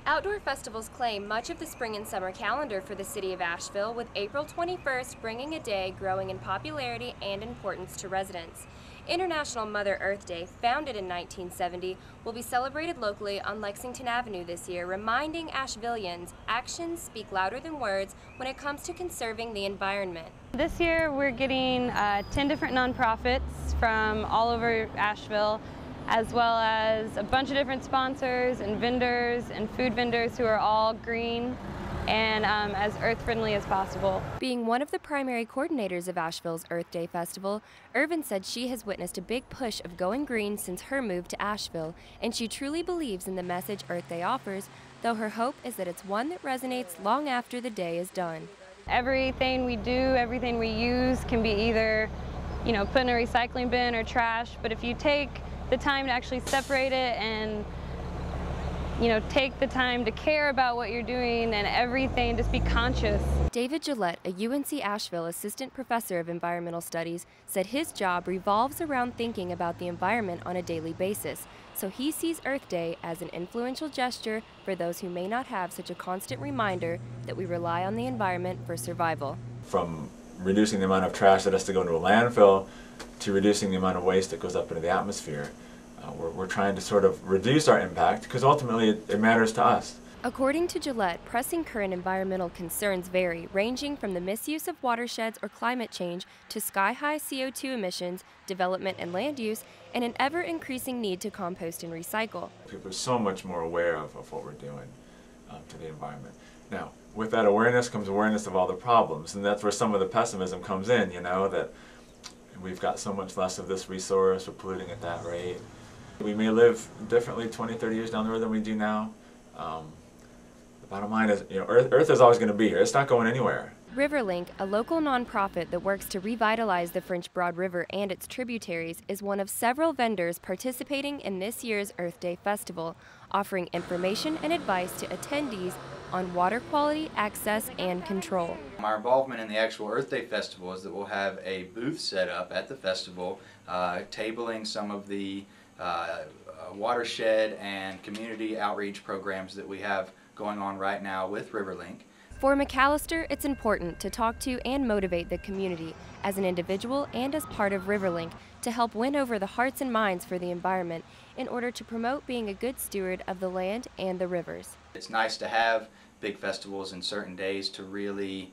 Outdoor festivals claim much of the spring and summer calendar for the city of Asheville, with April 21st bringing a day growing in popularity and importance to residents. International Mother Earth Day, founded in 1970, will be celebrated locally on Lexington Avenue this year, reminding Ashevilleans actions speak louder than words when it comes to conserving the environment. This year we're getting 10 different nonprofits from all over Asheville, as well as a bunch of different sponsors and vendors and food vendors who are all green and as earth-friendly as possible. Being one of the primary coordinators of Asheville's Earth Day Festival, Irvin said she has witnessed a big push of going green since her move to Asheville, and she truly believes in the message Earth Day offers, though her hope is that it's one that resonates long after the day is done. Everything we do, everything we use can be either, put in a recycling bin or trash, but if you take the time to actually separate it and take the time to care about what you're doing and everything, just be conscious. David Gillette, a UNC Asheville assistant professor of environmental studies, said his job revolves around thinking about the environment on a daily basis, so he sees Earth Day as an influential gesture for those who may not have such a constant reminder that we rely on the environment for survival. From reducing the amount of trash that has to go into a landfill to reducing the amount of waste that goes up into the atmosphere. We're trying to sort of reduce our impact because ultimately it matters to us. According to Gillette, pressing current environmental concerns vary, ranging from the misuse of watersheds or climate change to sky-high CO2 emissions, development and land use, and an ever-increasing need to compost and recycle. People are so much more aware of what we're doing to the environment. Now, with that awareness comes awareness of all the problems, and that's where some of the pessimism comes in, that we've got so much less of this resource, we're polluting at that rate. We may live differently 20, 30 years down the road than we do now. The bottom line is, Earth is always going to be here. It's not going anywhere. RiverLink, a local nonprofit that works to revitalize the French Broad River and its tributaries, is one of several vendors participating in this year's Earth Day Festival, offering information and advice to attendees on water quality, access, and control. Our involvement in the actual Earth Day Festival is that we'll have a booth set up at the festival, tabling some of the watershed and community outreach programs that we have going on right now with RiverLink. For McAllister, it's important to talk to and motivate the community as an individual and as part of RiverLink to help win over the hearts and minds for the environment in order to promote being a good steward of the land and the rivers. It's nice to have big festivals in certain days to really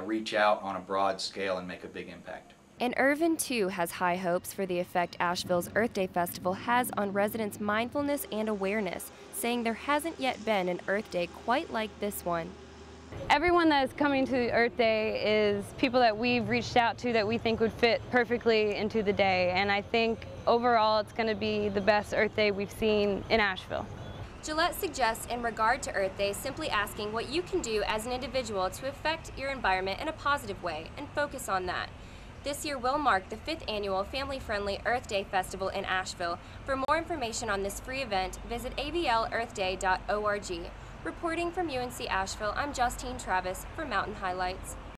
reach out on a broad scale and make a big impact. And Irvin, too, has high hopes for the effect Asheville's Earth Day Festival has on residents' mindfulness and awareness, saying there hasn't yet been an Earth Day quite like this one. Everyone that is coming to Earth Day is people that we've reached out to that we think would fit perfectly into the day, and I think overall it's going to be the best Earth Day we've seen in Asheville. Gillette suggests in regard to Earth Day simply asking what you can do as an individual to affect your environment in a positive way and focus on that. This year will mark the 5th annual family-friendly Earth Day Festival in Asheville. For more information on this free event, visit avlearthday.org. Reporting from UNC Asheville, I'm Justine Travis for Mountain Highlights.